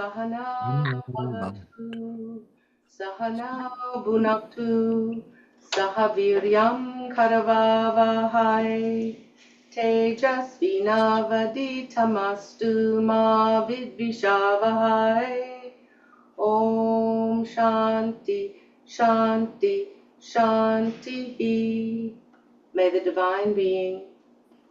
Sahana Bhavatu, Sahana Bhunaktu, Sahaviryam Karavavahai, Tejasvinavaditamastu ma vidvishavahai. Om Shanti, Shanti, Shanti. May the Divine Being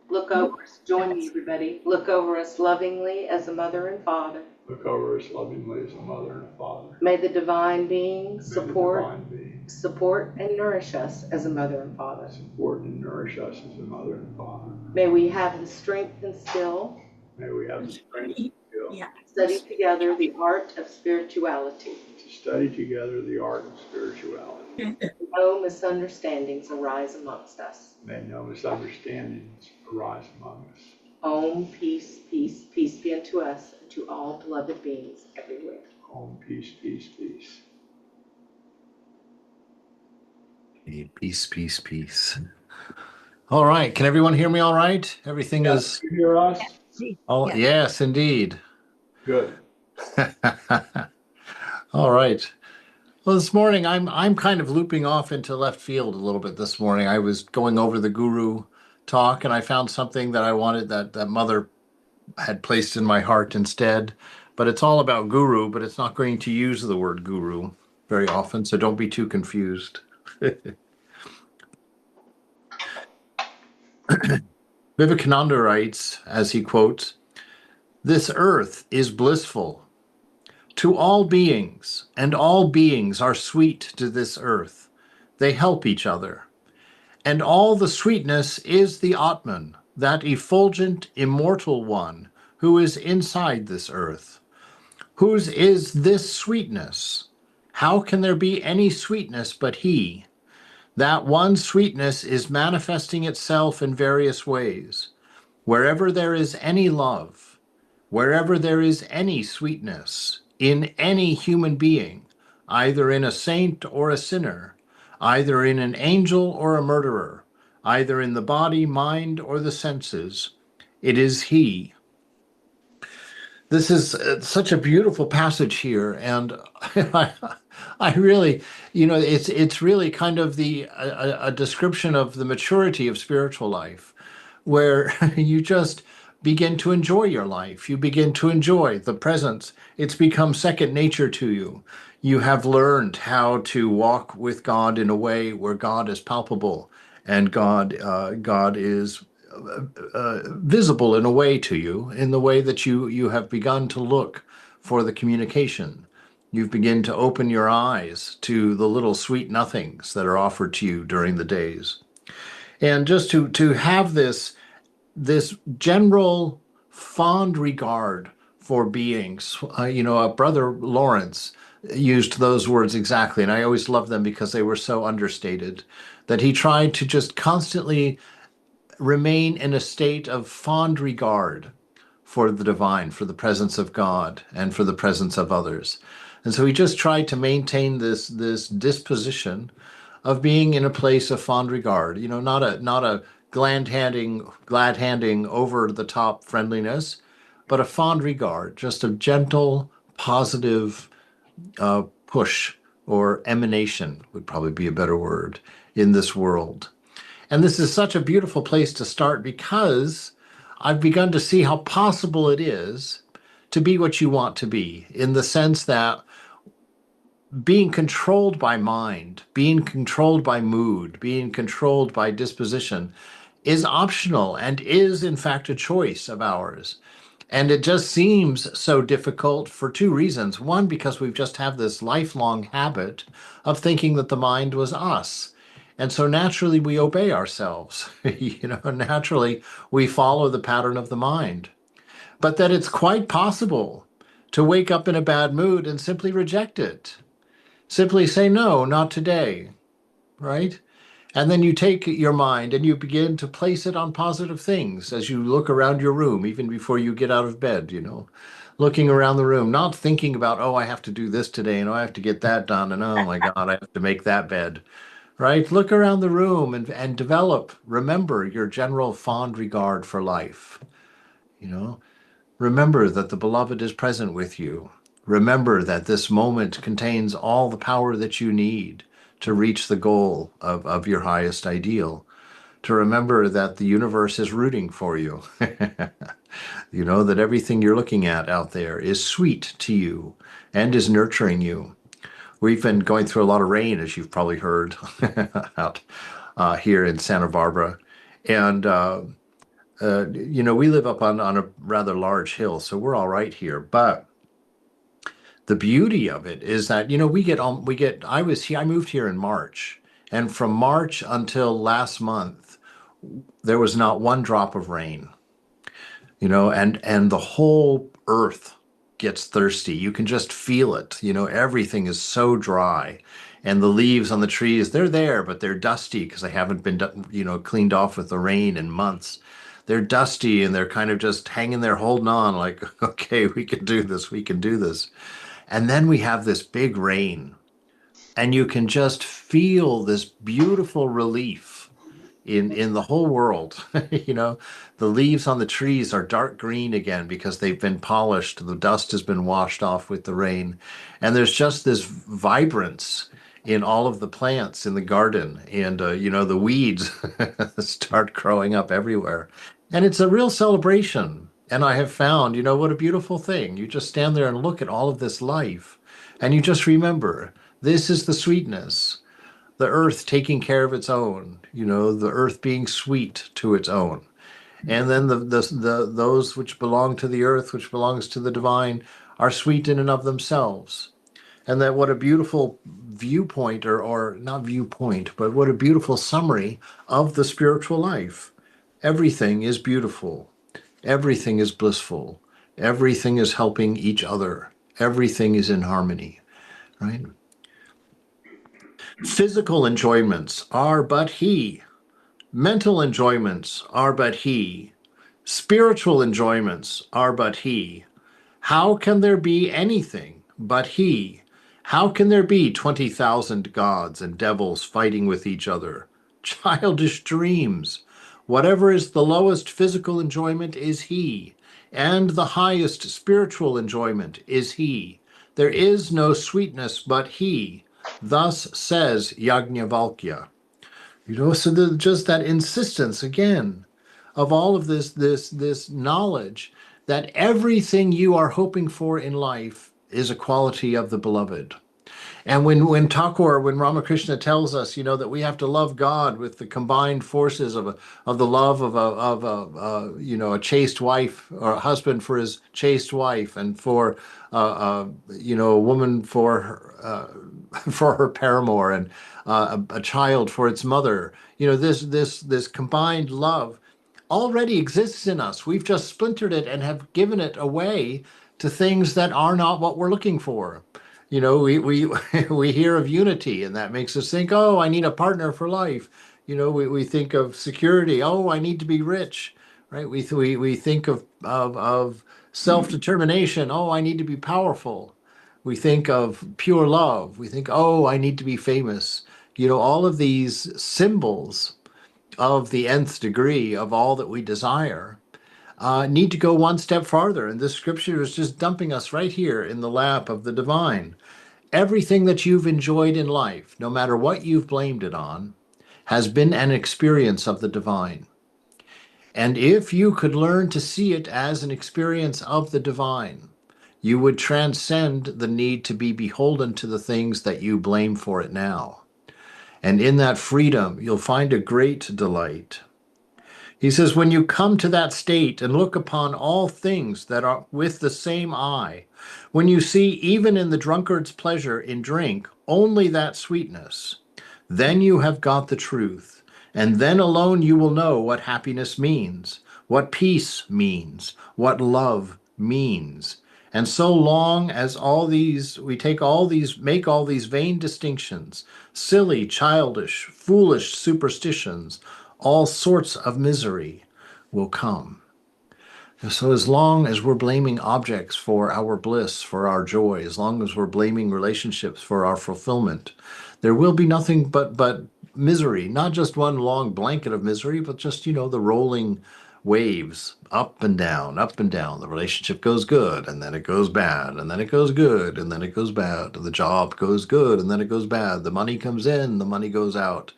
look over us. Join me, everybody. Look over us lovingly as a mother and father. Look over us lovingly as a mother and a father. May the Divine Being support and nourish us as a mother and father. Support and nourish us as a mother and father. May we have the strength and skill. May we have the strength and skill. Study together the art of spirituality. To study together the art of spirituality. No misunderstandings arise amongst us. May no misunderstandings arise among us. Om, peace, peace, peace be unto us and to all beloved beings everywhere. Om, peace, peace, peace. Peace, peace, peace. All right. Can everyone hear me all right? Everything is... Can you hear us? Oh, yes, indeed. Good. All right. Well, this morning, I'm kind of looping off into left field a little bit this morning. I was going over the guru talk, and I found something that I wanted that Mother had placed in my heart instead. But it's all about guru, but it's not going to use the word guru very often, so don't be too confused. Vivekananda writes, as he quotes, "This earth is blissful to all beings, and all beings are sweet to this earth. They help each other. And all the sweetness is the Atman, that effulgent, immortal one who is inside this earth. Whose is this sweetness? How can there be any sweetness but he? That one sweetness is manifesting itself in various ways. Wherever there is any love, wherever there is any sweetness, in any human being, either in a saint or a sinner, either in an angel or a murderer, either in the body, mind, or the senses, it is he." This is such a beautiful passage here, and I really, it's really kind of a description of the maturity of spiritual life, where you just begin to enjoy your life. You begin to enjoy the presence. It's become second nature to you. You have learned how to walk with God in a way where God is palpable and God is visible in a way to you, in the way that you have begun to look for the communication. You've begun to open your eyes to the little sweet nothings that are offered to you during the days. And just to have this general fond regard for beings. Brother Lawrence used those words exactly, and I always loved them because they were so understated, that he tried to just constantly remain in a state of fond regard for the divine, for the presence of God, and for the presence of others. And so he just tried to maintain this disposition of being in a place of fond regard, not a glad-handing, over-the-top friendliness, but a fond regard, just a gentle, positive push, or emanation would probably be a better word, in this world. And this is such a beautiful place to start because I've begun to see how possible it is to be what you want to be, in the sense that being controlled by mind, being controlled by mood, being controlled by disposition is optional and is, in fact, a choice of ours. And it just seems so difficult for two reasons. One, because we've just have this lifelong habit of thinking that the mind was us. And so naturally we obey ourselves. Naturally we follow the pattern of the mind. But that it's quite possible to wake up in a bad mood and simply reject it. Simply say, no, not today, right? And then you take your mind and you begin to place it on positive things as you look around your room, even before you get out of bed, looking around the room, not thinking about, oh, I have to do this today, and oh, I have to get that done, and oh my God, I have to make that bed, right? Look around the room and remember your general fond regard for life. Remember that the beloved is present with you. Remember that this moment contains all the power that you need to reach the goal of your highest ideal. To remember that the universe is rooting for you. You know, that everything you're looking at out there is sweet to you and is nurturing you. We've been going through a lot of rain, as you've probably heard, out here in Santa Barbara. And, you know, we live up on a rather large hill, so we're all right here. But the beauty of it is that, you know, I moved here in March. And from March until last month, there was not one drop of rain, you know, and the whole earth gets thirsty. You can just feel it. You know, everything is so dry, and the leaves on the trees, they're there, but they're dusty because they haven't been, you know, cleaned off with the rain in months. They're dusty and they're kind of just hanging there holding on like, okay, we can do this, we can do this. And then we have this big rain, and you can just feel this beautiful relief in the whole world. You know, the leaves on the trees are dark green again because they've been polished. The dust has been washed off with the rain. And there's just this vibrance in all of the plants in the garden. And, you know, the weeds start growing up everywhere. And it's a real celebration. And I have found, you know, what a beautiful thing. You just stand there and look at all of this life. And you just remember, this is the sweetness, the earth taking care of its own, you know, the earth being sweet to its own. And then those which belong to the earth, which belongs to the divine, are sweet in and of themselves. And that what a beautiful viewpoint, or not viewpoint, but what a beautiful summary of the spiritual life. Everything is beautiful. Everything is blissful. Everything is helping each other. Everything is in harmony, right? Physical enjoyments are but he. Mental enjoyments are but he. Spiritual enjoyments are but he. How can there be anything but he? How can there be 20,000 gods and devils fighting with each other? Childish dreams. Whatever is the lowest physical enjoyment is he, and the highest spiritual enjoyment is he. There is no sweetness but he. Thus says Yajnavalkya. You know, so just that insistence again of all of this knowledge that everything you are hoping for in life is a quality of the beloved. And when Ramakrishna tells us, you know, that we have to love God with the combined forces of the love of you know, a chaste wife or a husband for his chaste wife, and for you know, a woman for for her paramour, and a child for its mother, you know, this combined love already exists in us. We've just splintered it and have given it away to things that are not what we're looking for. You know, we hear of unity, and that makes us think, oh, I need a partner for life. You know, we think of security. Oh, I need to be rich, right? We think of self-determination. Oh, I need to be powerful. We think of pure love. We think, oh, I need to be famous. You know, all of these symbols of the nth degree of all that we desire need to go one step farther. And this scripture is just dumping us right here in the lap of the divine. Everything that you've enjoyed in life, no matter what you've blamed it on, has been an experience of the divine. And if you could learn to see it as an experience of the divine, you would transcend the need to be beholden to the things that you blame for it now. And in that freedom, you'll find a great delight. He says, when you come to that state and look upon all things that are with the same eye, when you see even in the drunkard's pleasure in drink only that sweetness, then you have got the truth. And then alone you will know what happiness means, what peace means, what love means. And so long as make all these vain distinctions, silly, childish, foolish superstitions, all sorts of misery will come. So as long as we're blaming objects for our bliss, for our joy, as long as we're blaming relationships for our fulfillment, there will be nothing but misery, not just one long blanket of misery, but just, you know, the rolling waves, up and down, up and down. The relationship goes good, and then it goes bad, and then it goes good, and then it goes bad. The job goes good, and then it goes bad. The money comes in, the money goes out,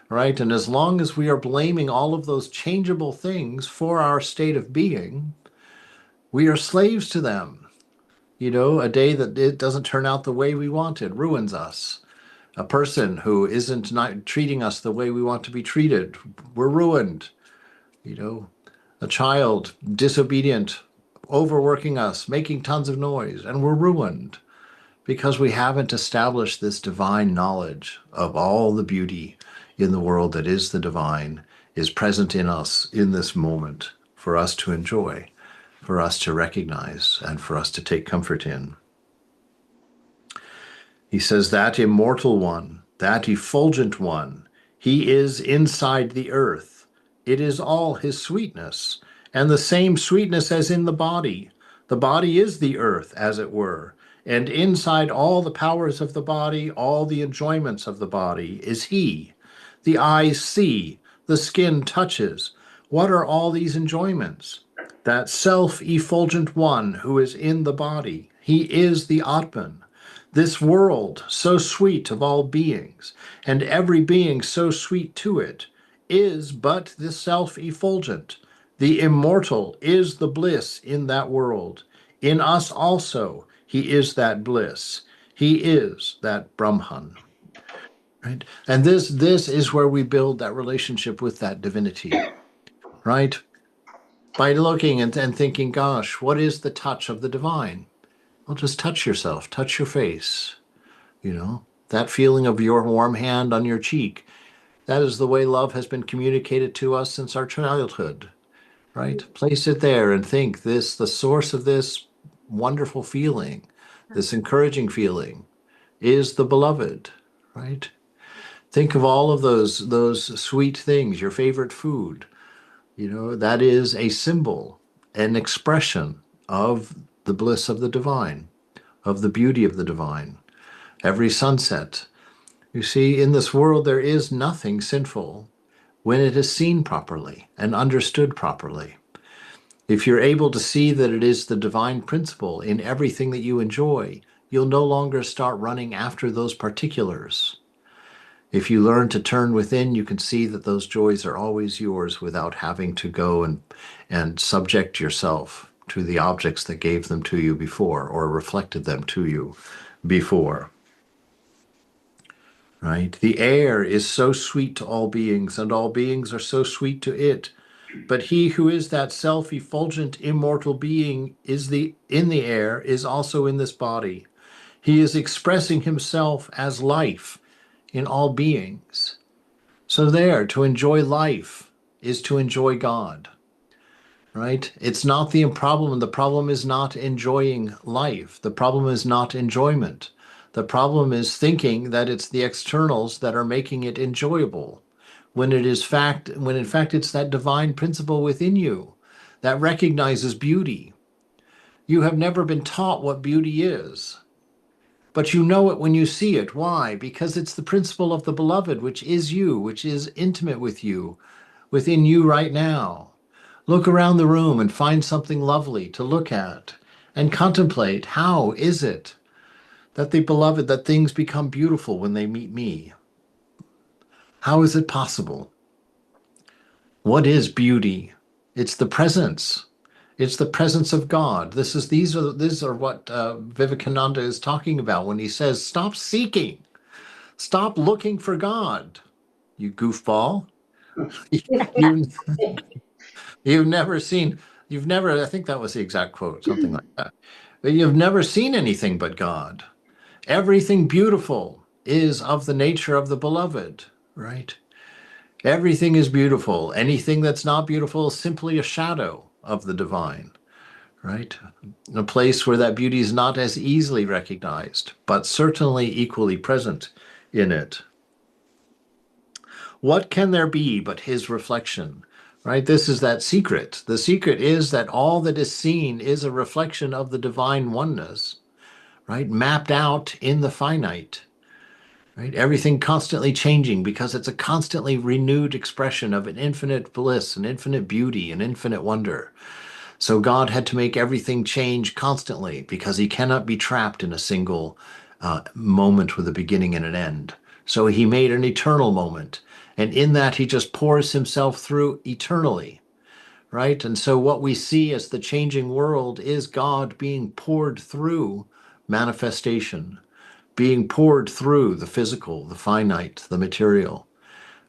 right? And as long as we are blaming all of those changeable things for our state of being, we are slaves to them. You know, a day that it doesn't turn out the way we wanted ruins us. A person who isn't not treating us the way we want to be treated, we're ruined. You know, a child disobedient, overworking us, making tons of noise, and we're ruined because we haven't established this divine knowledge of all the beauty in the world that is the divine, is present in us in this moment for us to enjoy, for us to recognize, and for us to take comfort in. He says that immortal one, that effulgent one, he is inside the earth. It is all his sweetness, and the same sweetness as in the body. The body is the earth, as it were, and inside all the powers of the body, all the enjoyments of the body, is he. The eyes see, the skin touches. What are all these enjoyments? That self-effulgent one who is in the body. He is the Atman. This world, so sweet of all beings, and every being so sweet to it, is but the self-effulgent. The immortal is the bliss in that world. In us also, he is that bliss. He is that Brahman. Right? And this is where we build that relationship with that divinity, right? By looking and thinking, gosh, what is the touch of the divine? Well, just touch yourself, touch your face, you know, that feeling of your warm hand on your cheek. That is the way love has been communicated to us since our childhood, right? Place it there and think this, the source of this wonderful feeling, this encouraging feeling is the beloved, right? Think of all of those sweet things, your favorite food, you know, that is a symbol, an expression of the bliss of the divine, of the beauty of the divine. Every sunset. You see, in this world, there is nothing sinful when it is seen properly and understood properly. If you're able to see that it is the divine principle in everything that you enjoy, you'll no longer start running after those particulars. If you learn to turn within, you can see that those joys are always yours without having to go and subject yourself to the objects that gave them to you before or reflected them to you before. Right? The air is so sweet to all beings, and all beings are so sweet to it. But he who is that self-effulgent immortal being in the air is also in this body. He is expressing himself as life in all beings. So there, to enjoy life is to enjoy God, right? It's not the problem. The problem is not enjoying life. The problem is not enjoyment. The problem is thinking that it's the externals that are making it enjoyable, when in fact it's that divine principle within you that recognizes beauty. You have never been taught what beauty is. But you know it when you see it. Why? Because it's the principle of the beloved, which is you, which is intimate with you, within you right now. Look around the room and find something lovely to look at and contemplate. How is it that the beloved, that things become beautiful when they meet me? How is it possible? What is beauty? It's the presence. It's the presence of God. These are what Vivekananda is talking about when he says, stop seeking, stop looking for God. You goofball. you, you've never seen, I think that was the exact quote, something like that. But you've never seen anything but God. Everything beautiful is of the nature of the beloved, right? Everything is beautiful. Anything that's not beautiful is simply a shadow of the divine, right? A place where that beauty is not as easily recognized, but certainly equally present in it. What can there be but his reflection, right? This is that secret. The secret is that all that is seen is a reflection of the divine oneness, right? Mapped out in the finite, right? Everything constantly changing because it's a constantly renewed expression of an infinite bliss, an infinite beauty, an infinite wonder. So God had to make everything change constantly because he cannot be trapped in a single moment with a beginning and an end. So he made an eternal moment. And in that, he just pours himself through eternally, right? And so what we see as the changing world is God being poured through manifestation, being poured through the physical, the finite, the material,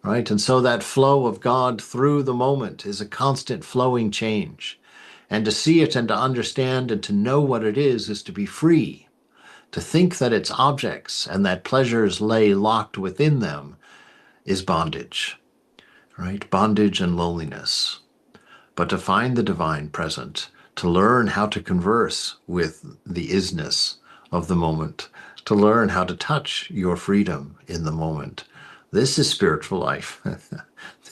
right? And so that flow of God through the moment is a constant flowing change. And to see it and to understand and to know what it is to be free. To think that it's objects and that pleasures lay locked within them is bondage, right? Bondage and loneliness. But to find the divine present, to learn how to converse with the isness of the moment, to learn how to touch your freedom in the moment. This is spiritual life.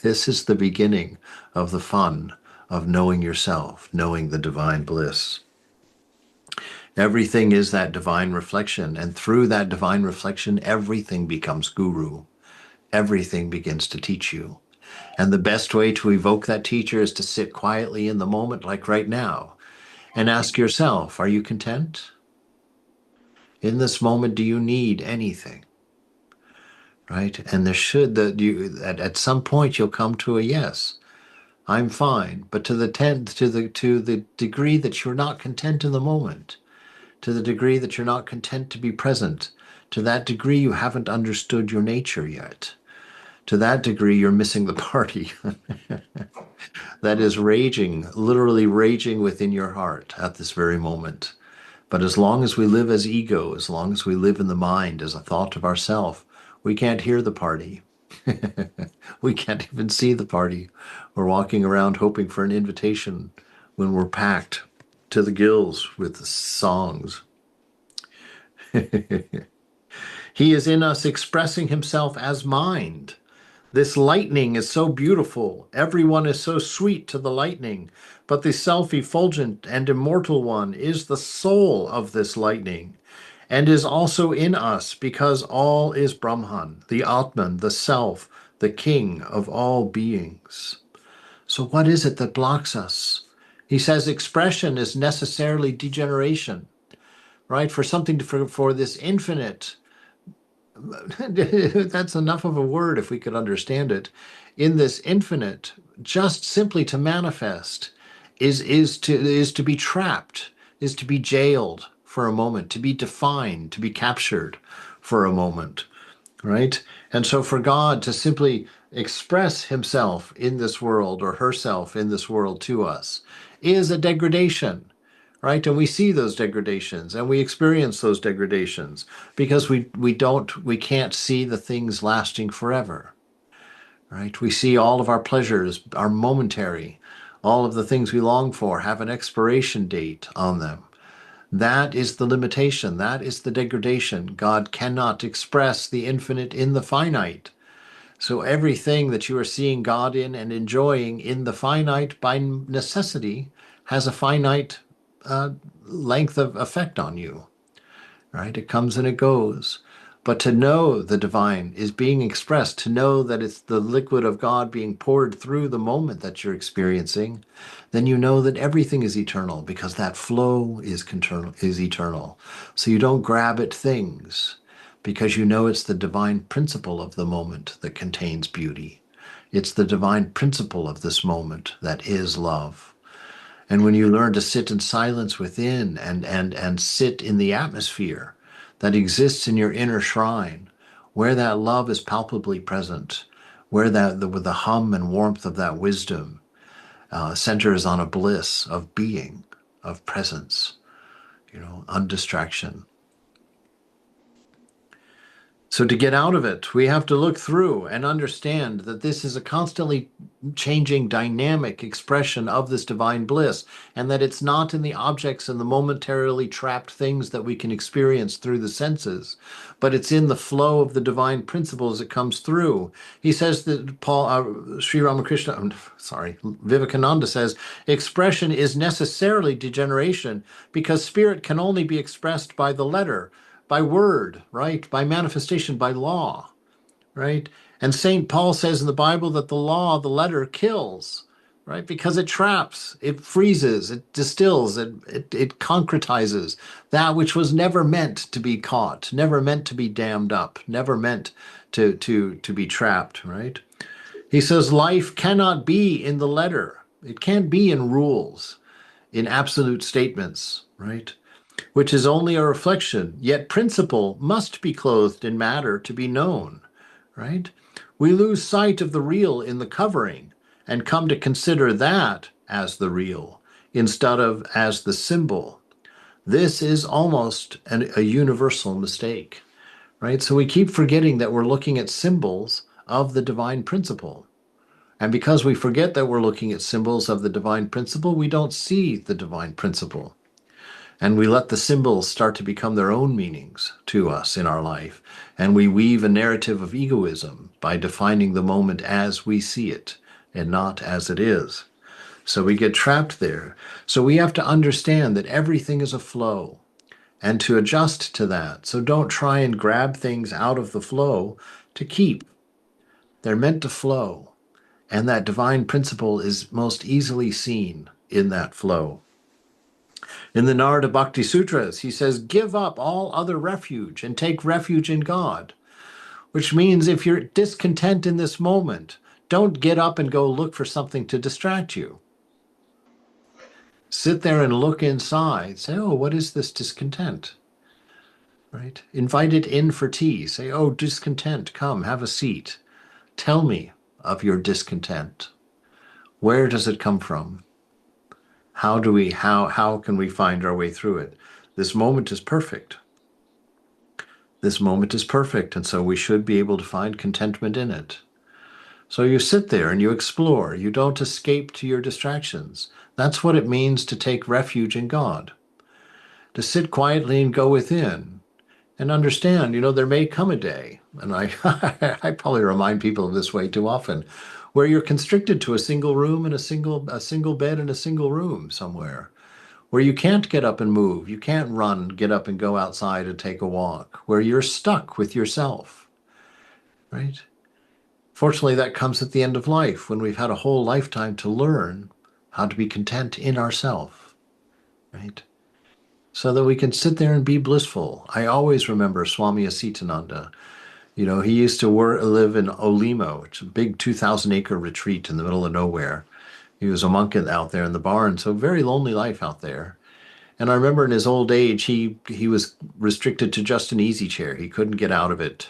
This is the beginning of the fun of knowing yourself, knowing the divine bliss. Everything is that divine reflection, and through that divine reflection, everything becomes guru. Everything begins to teach you. And the best way to evoke that teacher is to sit quietly in the moment, like right now, and ask yourself, are you content? In this moment, do you need anything? Right? And there should that you at some point you'll come to a yes. I'm fine. But to the degree that you're not content in the moment, to the degree that you're not content to be present, to that degree you haven't understood your nature yet. To that degree, you're missing the party. That is raging, literally raging within your heart at this very moment. But as long as we live as ego, as long as we live in the mind as a thought of ourself, we can't hear the party. We can't even see the party. We're walking around hoping for an invitation when we're packed to the gills with the songs. He is in us expressing himself as mind. This lightning is so beautiful. Everyone is so sweet to the lightning. But the self-effulgent and immortal one is the soul of this lightning and is also in us because all is Brahman, the Atman, the self, the king of all beings. So what is it that blocks us? He says expression is necessarily degeneration, right? For something for this infinite that's enough of a word if we could understand it. In this infinite, just simply to manifest is to be trapped, is to be jailed for a moment, to be defined, to be captured for a moment, right? And so for God to simply express himself in this world or herself in this world to us is a degradation, right? And we see those degradations and we experience those degradations because we can't see the things lasting forever, right? We see all of our pleasures are momentary. All of the things we long for have an expiration date on them. That is the limitation. That is the degradation. God cannot express the infinite in the finite. So everything that you are seeing God in and enjoying in the finite by necessity has a finite length of effect on you, right? It comes and it goes. But to know the divine is being expressed, to know that it's the liquid of God being poured through the moment that you're experiencing, then you know that everything is eternal because that flow is eternal. So you don't grab at things because you know it's the divine principle of the moment that contains beauty. It's the divine principle of this moment that is love. And when you learn to sit in silence within and sit in the atmosphere that exists in your inner shrine, where that love is palpably present, where the hum and warmth of that wisdom centers on a bliss of being, of presence, undistraction. So to get out of it, we have to look through and understand that this is a constantly changing dynamic expression of this divine bliss, and that it's not in the objects and the momentarily trapped things that we can experience through the senses, but it's in the flow of the divine principle as it comes through. He says that Vivekananda says, expression is necessarily degeneration because spirit can only be expressed by the letter, by word, right? By manifestation, by law, right? And St. Paul says in the Bible that the law, the letter, kills, right? Because it traps, it freezes, it distills, it concretizes that which was never meant to be caught, never meant to be dammed up, never meant to be trapped, right? He says life cannot be in the letter. It can't be in rules, in absolute statements, right? Which is only a reflection, yet principle must be clothed in matter to be known, right? We lose sight of the real in the covering and come to consider that as the real instead of as the symbol. This is almost a universal mistake, right? So we keep forgetting that we're looking at symbols of the divine principle. And because we forget that we're looking at symbols of the divine principle, we don't see the divine principle. And we let the symbols start to become their own meanings to us in our life. And we weave a narrative of egoism by defining the moment as we see it and not as it is. So we get trapped there. So we have to understand that everything is a flow and to adjust to that. So don't try and grab things out of the flow to keep. They're meant to flow. And that divine principle is most easily seen in that flow. In the Narada Bhakti Sutras, he says, give up all other refuge and take refuge in God, which means if you're discontent in this moment, don't get up and go look for something to distract you. Sit there and look inside. Say, oh, what is this discontent? Right? Invite it in for tea. Say, oh, discontent, come, have a seat. Tell me of your discontent. Where does it come from? How can we find our way through it? This moment is perfect. This moment is perfect, and so we should be able to find contentment in it. So you sit there and you explore. You don't escape to your distractions. That's what it means to take refuge in God. To sit quietly and go within and understand, there may come a day, and I I probably remind people of this way too often, where you're constricted to a single room and a single bed in a single room somewhere, where you can't get up and move, you can't run, get up and go outside and take a walk, where you're stuck with yourself, right? Fortunately, that comes at the end of life when we've had a whole lifetime to learn how to be content in ourself, right? So that we can sit there and be blissful. I always remember Swami Asitananda. He used to live in Olimo, which is a big 2,000-acre retreat in the middle of nowhere. He was a monk out there in the barn, so very lonely life out there. And I remember in his old age, he was restricted to just an easy chair. He couldn't get out of it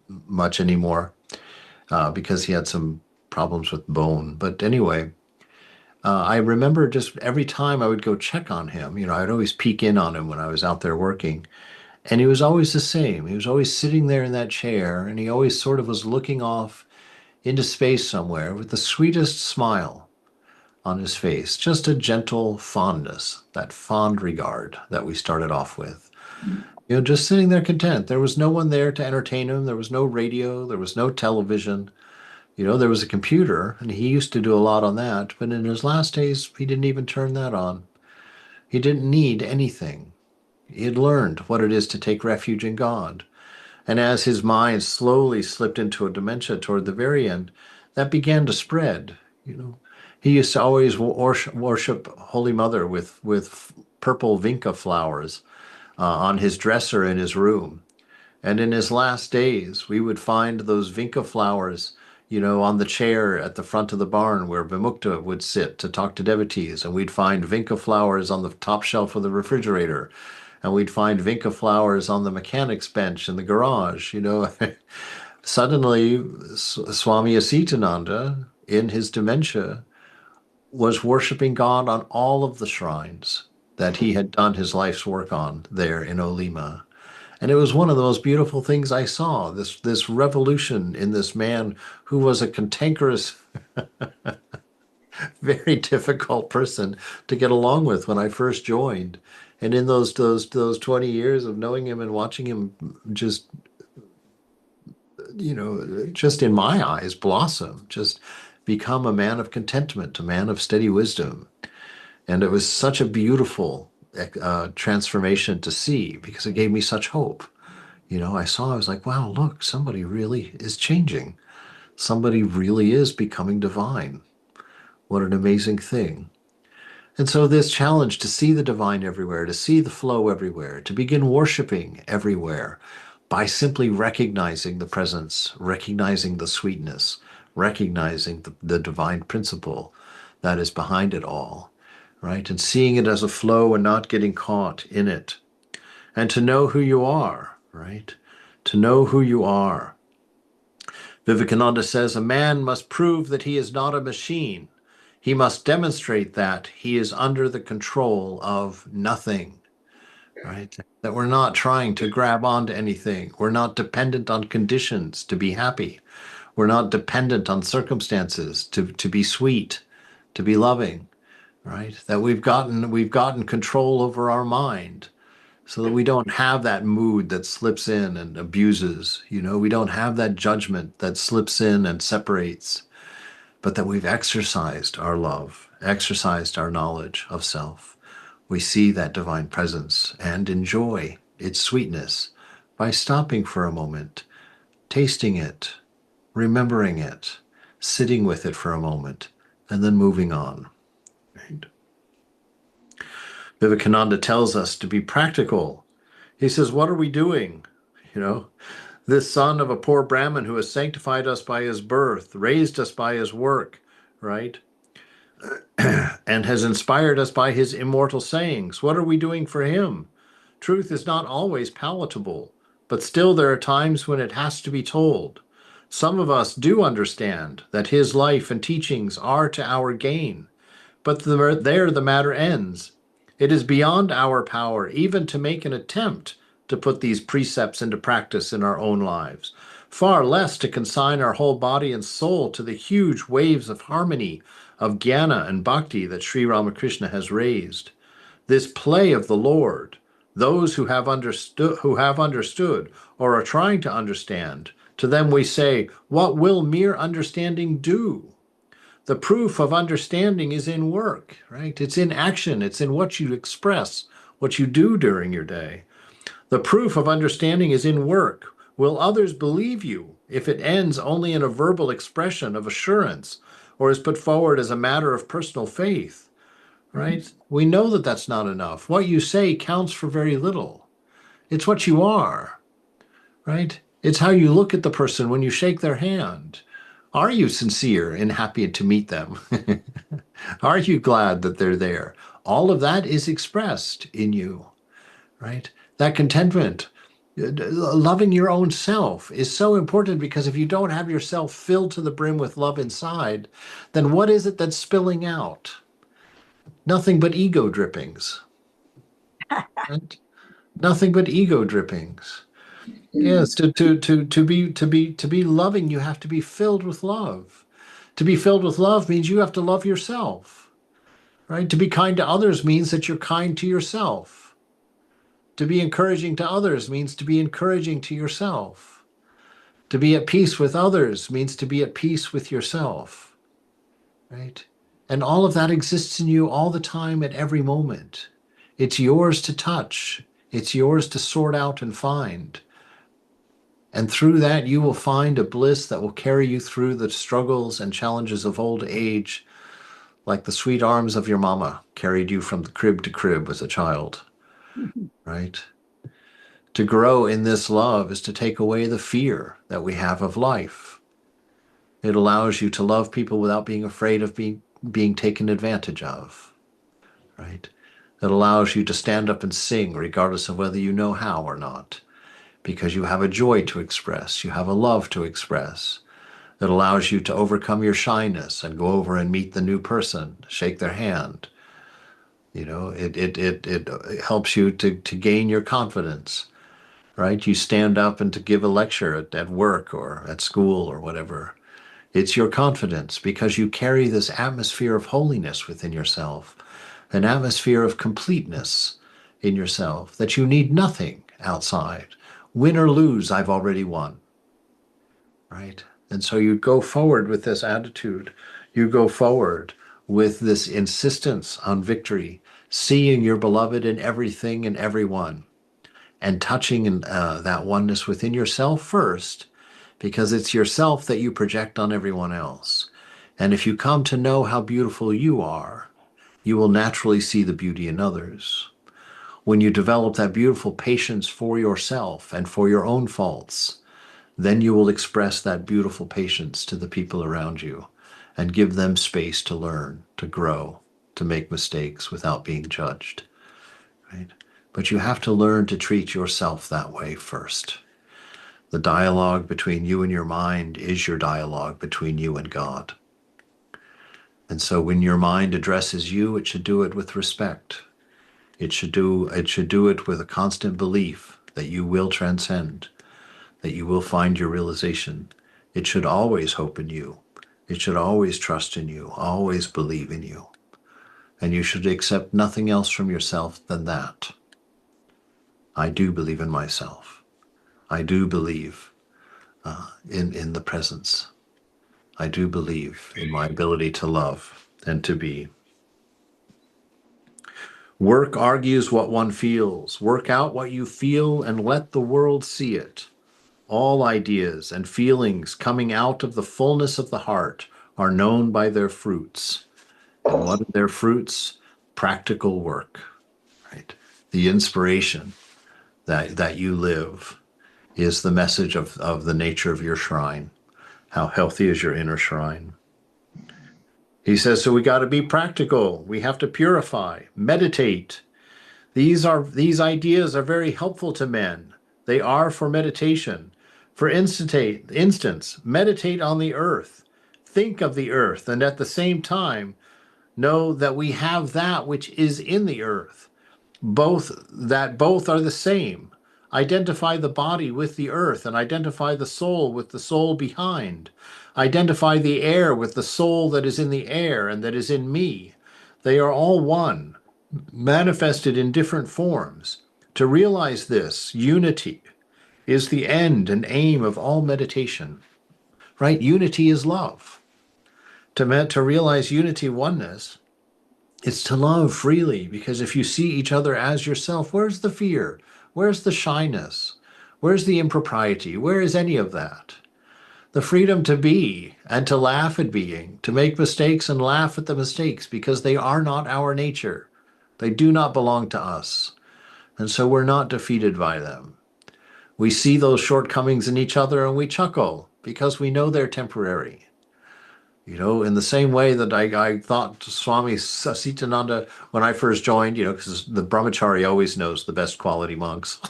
much anymore because he had some problems with bone. But anyway, I remember just every time I would go check on him, I'd always peek in on him when I was out there working. And he was always the same. He was always sitting there in that chair, and he always sort of was looking off into space somewhere with the sweetest smile on his face, just a gentle fondness, that fond regard that we started off with. Just sitting there content. There was no one there to entertain him. There was no radio. There was no television. There was a computer, and he used to do a lot on that. But in his last days, he didn't even turn that on. He didn't need anything. He had learned what it is to take refuge in God. And as his mind slowly slipped into a dementia toward the very end, that began to spread. He used to always worship Holy Mother with purple vinca flowers on his dresser in his room. And in his last days, we would find those vinca flowers, on the chair at the front of the barn where Vimukta would sit to talk to devotees. And we'd find vinca flowers on the top shelf of the refrigerator. And we'd find vinca flowers on the mechanic's bench in the garage. Suddenly, Swami Asitananda, in his dementia, was worshiping God on all of the shrines that he had done his life's work on there in Olima. And it was one of the most beautiful things I saw, this revolution in this man who was a cantankerous, very difficult person to get along with when I first joined. And in those 20 years of knowing him and watching him just, just in my eyes blossom, just become a man of contentment, a man of steady wisdom. And it was such a beautiful transformation to see, because it gave me such hope. I was like, wow, look, somebody really is changing. Somebody really is becoming divine. What an amazing thing. And so this challenge to see the divine everywhere, to see the flow everywhere, to begin worshiping everywhere by simply recognizing the presence, recognizing the sweetness, recognizing the divine principle that is behind it all, right? And seeing it as a flow and not getting caught in it. And to know who you are, right? To know who you are. Vivekananda says, a man must prove that he is not a machine. He must demonstrate that he is under the control of nothing, right? That we're not trying to grab onto anything. We're not dependent on conditions to be happy. We're not dependent on circumstances to be sweet, to be loving, right? That we've gotten control over our mind, so that we don't have that mood that slips in and abuses. We don't have that judgment that slips in and separates, but that we've exercised our love, exercised our knowledge of self. We see that divine presence and enjoy its sweetness by stopping for a moment, tasting it, remembering it, sitting with it for a moment, and then moving on. Right? Vivekananda tells us to be practical. He says, what are we doing? This son of a poor Brahmin who has sanctified us by his birth, raised us by his work, right? And has inspired us by his immortal sayings. What are we doing for him? Truth is not always palatable, but still there are times when it has to be told. Some of us do understand that his life and teachings are to our gain, but there the matter ends. It is beyond our power even to make an attempt to put these precepts into practice in our own lives, far less to consign our whole body and soul to the huge waves of harmony, of jnana and bhakti that Sri Ramakrishna has raised. This play of the Lord, those who have understood or are trying to understand, to them we say, what will mere understanding do? The proof of understanding is in work, right? It's in action. It's in what you express, what you do during your day. The proof of understanding is in work. Will others believe you if it ends only in a verbal expression of assurance or is put forward as a matter of personal faith, right? We know that that's not enough. What you say counts for very little. It's what you are, right? It's how you look at the person when you shake their hand. Are you sincere and happy to meet them? Are you glad that they're there? All of that is expressed in you, right? That contentment, loving your own self is so important, because if you don't have yourself filled to the brim with love inside, then what is it that's spilling out? Nothing but ego drippings, right? Nothing but ego drippings. Yes, to be loving, you have to be filled with love. To be filled with love means you have to love yourself, right? To be kind to others means that you're kind to yourself. To be encouraging to others means to be encouraging to yourself. To be at peace with others means to be at peace with yourself, right? And all of that exists in you all the time at every moment. It's yours to touch. It's yours to sort out and find. And through that, you will find a bliss that will carry you through the struggles and challenges of old age, like the sweet arms of your mama carried you from the crib to crib as a child, right? To grow in this love is to take away the fear that we have of life. It allows you to love people without being afraid of being taken advantage of, right? It allows you to stand up and sing regardless of whether you know how or not, because you have a joy to express, you have a love to express. It allows you to overcome your shyness and go over and meet the new person, shake their hand. It helps you to gain your confidence, right? You stand up and to give a lecture at work or at school or whatever. It's your confidence, because you carry this atmosphere of holiness within yourself, an atmosphere of completeness in yourself, that you need nothing outside. Win or lose, I've already won, right? And so you go forward with this attitude. You go forward with this insistence on victory, seeing your beloved in everything and everyone, and touching that oneness within yourself first, because it's yourself that you project on everyone else. And if you come to know how beautiful you are, you will naturally see the beauty in others. When you develop that beautiful patience for yourself and for your own faults, then you will express that beautiful patience to the people around you and give them space to learn, to grow, to make mistakes without being judged, right? But you have to learn to treat yourself that way first. The dialogue between you and your mind is your dialogue between you and God. And so when your mind addresses you, it should do it with respect. It should do it with a constant belief that you will transcend, that you will find your realization. It should always hope in you. It should always trust in you, always believe in you. And you should accept nothing else from yourself than that. I do believe in myself. I do believe in the presence. I do believe in my ability to love and to be. Work argues what one feels. Work out what you feel and let the world see it. All ideas and feelings coming out of the fullness of the heart are known by their fruits. And what are their fruits? Practical work, right? The inspiration that you live is the message of the nature of your shrine. How healthy is your inner shrine? He says, so we got to be practical. We have to purify, meditate. These ideas are very helpful to men. They are for meditation. For instance, meditate on the earth. Think of the earth, and at the same time, know that we have that which is in the earth. Both are the same. Identify the body with the earth and identify the soul with the soul behind. Identify the air with the soul that is in the air and that is in me. They are all one, manifested in different forms. To realize this, unity is the end and aim of all meditation, right? Unity is love. To realize unity, oneness, it's to love freely, because if you see each other as yourself, where's the fear? Where's the shyness? Where's the impropriety? Where is any of that? The freedom to be and to laugh at being, to make mistakes and laugh at the mistakes, because they are not our nature. They do not belong to us. And so we're not defeated by them. We see those shortcomings in each other and we chuckle because we know they're temporary. You know, in the same way that I thought Swami Sasitananda, when I first joined, because the brahmachari always knows the best quality monks.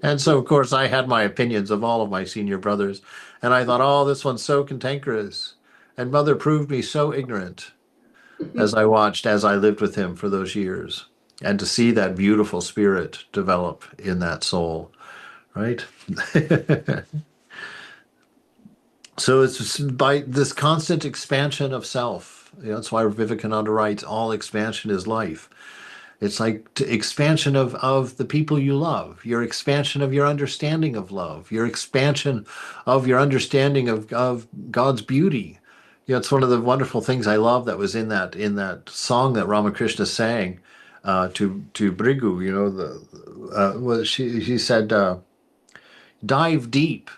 And so, of course, I had my opinions of all of my senior brothers. And I thought, oh, this one's so cantankerous. And Mother proved me so ignorant as I lived with him for those years. And to see that beautiful spirit develop in that soul, right? So it's by this constant expansion of self. That's why Vivekananda writes, all expansion is life. It's like expansion of the people you love, your expansion of your understanding of love, your expansion of your understanding of God's beauty. It's one of the wonderful things I love that was in that song that Ramakrishna sang to Brigu. She said, dive deep,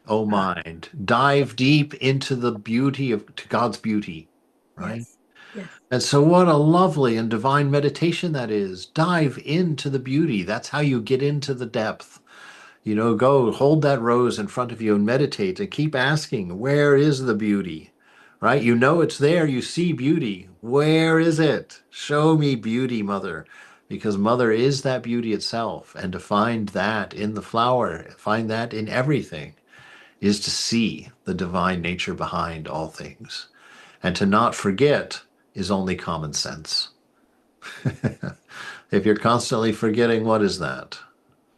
O mind, dive deep into the beauty to God's beauty, right? Yes. Yes. And so what a lovely and divine meditation that is. Dive into the beauty. That's how you get into the depth. Go hold that rose in front of you and meditate and keep asking, where is the beauty? Right? It's there. You see beauty. Where is it? Show me beauty, Mother. Because Mother is that beauty itself. And to find that in the flower, find that in everything, is to see the divine nature behind all things. And to not forget is only common sense. If you're constantly forgetting, what is that?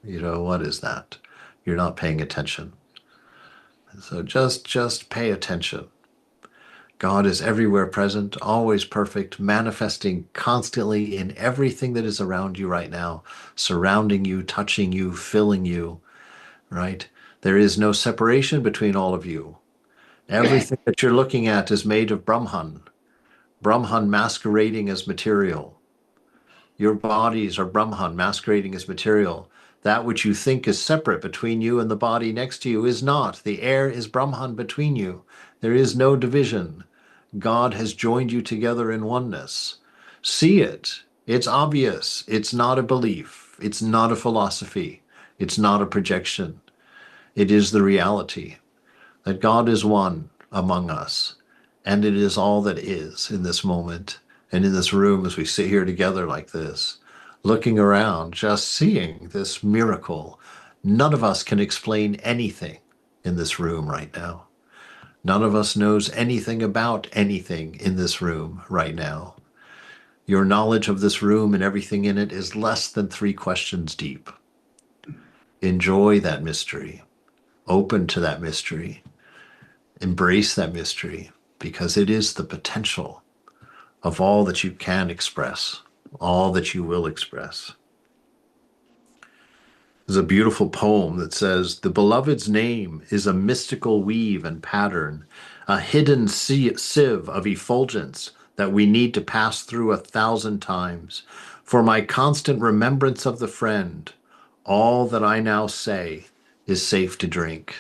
What is that? You're not paying attention. So just pay attention. God is everywhere present, always perfect, manifesting constantly in everything that is around you right now, surrounding you, touching you, filling you, right? There is no separation between all of you. Everything that you're looking at is made of Brahman masquerading as material. Your bodies are Brahman masquerading as material. That which you think is separate between you and the body next to you is not. The air is Brahman between you. There is no division. God has joined you together in oneness. See it. It's obvious. It's not a belief. It's not a philosophy. It's not a projection. It is the reality that God is one among us. And it is all that is in this moment and in this room as we sit here together like this, looking around, just seeing this miracle. None of us can explain anything in this room right now. None of us knows anything about anything in this room right now. Your knowledge of this room and everything in it is less than 3 questions deep. Enjoy that mystery. Open to that mystery. Embrace that mystery, because it is the potential of all that you can express, all that you will express. There's a beautiful poem that says, "The beloved's name is a mystical weave and pattern, a hidden sieve of effulgence that we need to pass through 1,000 times. For my constant remembrance of the friend, all that I now say is safe to drink."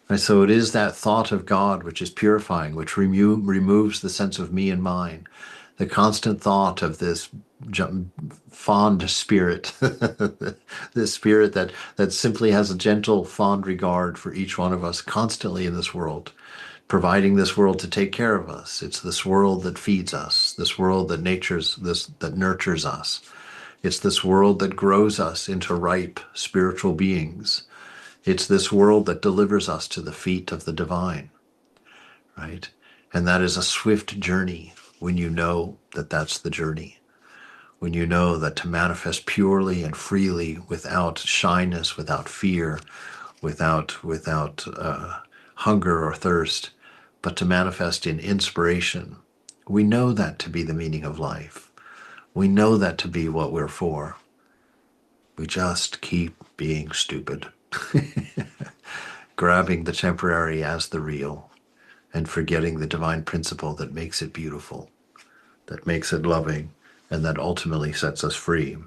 And so it is that thought of God which is purifying, which removes the sense of me and mine. The constant thought of this fond spirit, this spirit that simply has a gentle, fond regard for each one of us constantly in this world, providing this world to take care of us. It's this world that feeds us, this world that nurtures us. It's this world that grows us into ripe spiritual beings. It's this world that delivers us to the feet of the divine, right? And that is a swift journey when you know that that's the journey. When you know that to manifest purely and freely, without shyness, without fear, without hunger or thirst, but to manifest in inspiration, we know that to be the meaning of life. We know that to be what we're for. We just keep being stupid. Grabbing the temporary as the real and forgetting the divine principle that makes it beautiful, that makes it loving, and that ultimately sets us free.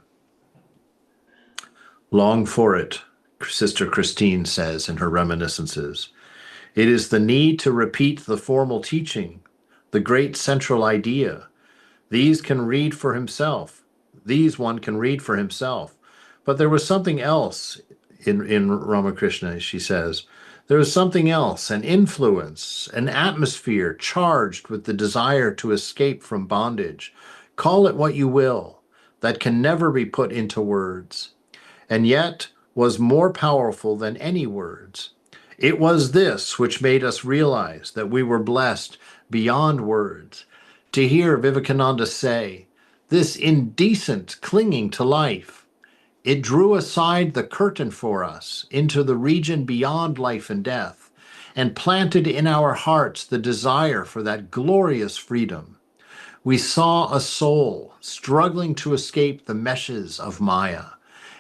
Long for it, Sister Christine says in her reminiscences. It is the need to repeat the formal teaching, the great central idea. These one can read for himself. But there was something else in Ramakrishna, she says. There was something else, an influence, an atmosphere charged with the desire to escape from bondage. Call it what you will, that can never be put into words, and yet was more powerful than any words. It was this which made us realize that we were blessed beyond words. To hear Vivekananda say, this indecent clinging to life, it drew aside the curtain for us into the region beyond life and death, and planted in our hearts the desire for that glorious freedom. We saw a soul struggling to escape the meshes of Maya,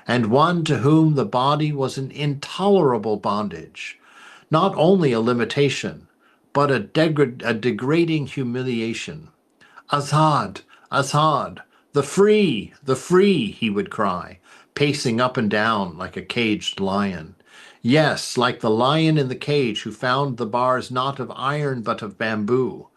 and one to whom the body was an intolerable bondage, not only a limitation, but a degrading humiliation. Azad, Azad, the free, he would cry, pacing up and down like a caged lion. Yes, like the lion in the cage who found the bars not of iron but of bamboo.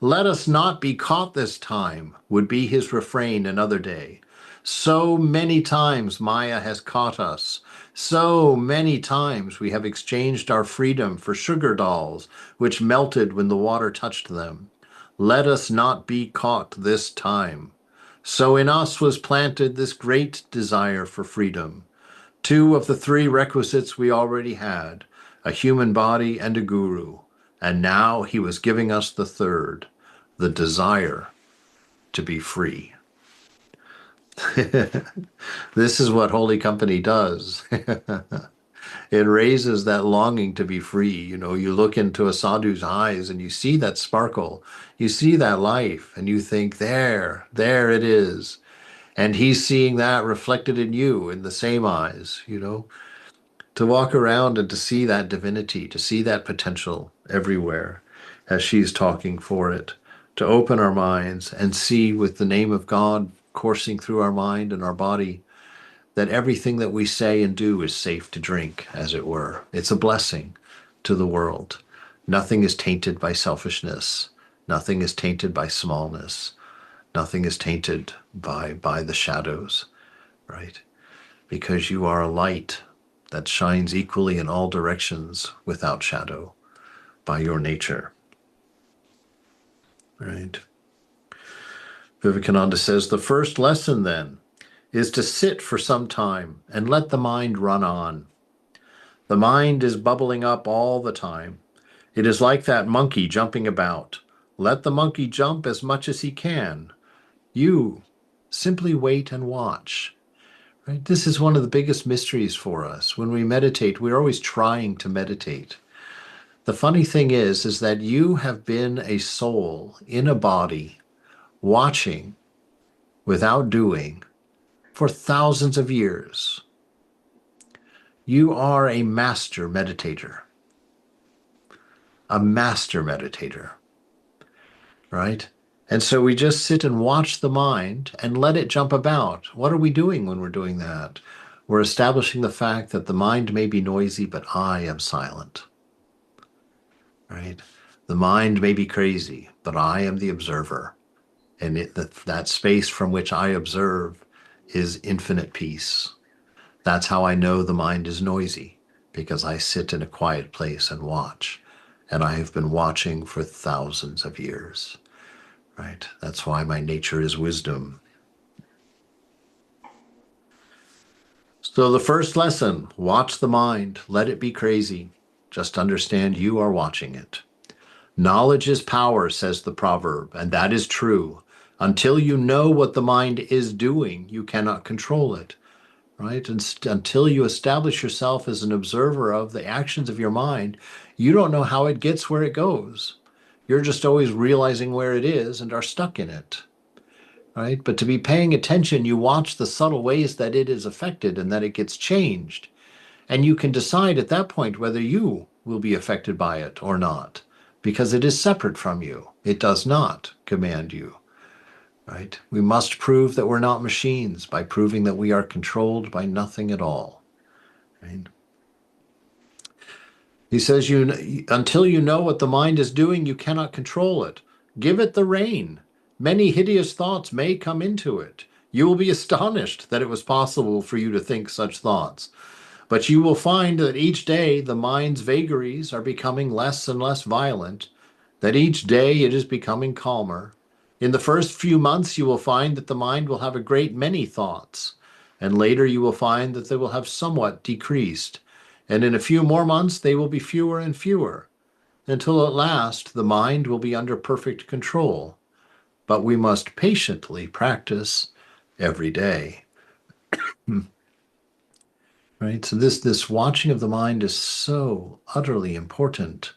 Let us not be caught this time, would be his refrain another day. So many times Maya has caught us. So many times we have exchanged our freedom for sugar dolls, which melted when the water touched them. Let us not be caught this time. So in us was planted this great desire for freedom. 2 of the 3 requisites we already had, a human body and a guru. And now he was giving us the 3rd, the desire to be free. This is what Holy Company does. It raises that longing to be free. You know, you look into a sadhu's eyes and you see that sparkle, you see that life, and you think, there it is. And he's seeing that reflected in you in the same eyes, you know. To walk around and to see that divinity, to see that potential everywhere as she's talking for it, to open our minds and see with the name of God coursing through our mind and our body, that everything that we say and do is safe to drink, as it were. It's a blessing to the world. Nothing is tainted by selfishness. Nothing is tainted by smallness. Nothing is tainted by the shadows, right? Because you are a light that shines equally in all directions without shadow by your nature, right? Vivekananda says, the first lesson then is to sit for some time and let the mind run on. The mind is bubbling up all the time. It is like that monkey jumping about. Let the monkey jump as much as he can. You simply wait and watch. Right? This is one of the biggest mysteries for us. When we meditate, we're always trying to meditate. The funny thing is that you have been a soul in a body, watching without doing for thousands of years. You are a master meditator. A master meditator, right? And so we just sit and watch the mind and let it jump about. What are we doing when we're doing that? We're establishing the fact that the mind may be noisy, but I am silent, right? The mind may be crazy, but I am the observer. And that space from which I observe is infinite peace. That's how I know the mind is noisy, because I sit in a quiet place and watch. And I have been watching for thousands of years, right? That's why my nature is wisdom. So the first lesson, watch the mind, let it be crazy. Just understand you are watching it. Knowledge is power, says the proverb, and that is true. Until you know what the mind is doing, you cannot control it, right? And until you establish yourself as an observer of the actions of your mind, you don't know how it gets where it goes. You're just always realizing where it is and are stuck in it, right? But to be paying attention, you watch the subtle ways that it is affected and that it gets changed. And you can decide at that point whether you will be affected by it or not, because it is separate from you. It does not command you, right? We must prove that we're not machines by proving that we are controlled by nothing at all, right? He says, until you know what the mind is doing, you cannot control it. Give it the rein. Many hideous thoughts may come into it. You will be astonished that it was possible for you to think such thoughts. But you will find that each day the mind's vagaries are becoming less and less violent, that each day it is becoming calmer. In the first few months, you will find that the mind will have a great many thoughts, and later you will find that they will have somewhat decreased. And in a few more months, they will be fewer and fewer, until at last the mind will be under perfect control. But we must patiently practice every day. Right? So this watching of the mind is so utterly important,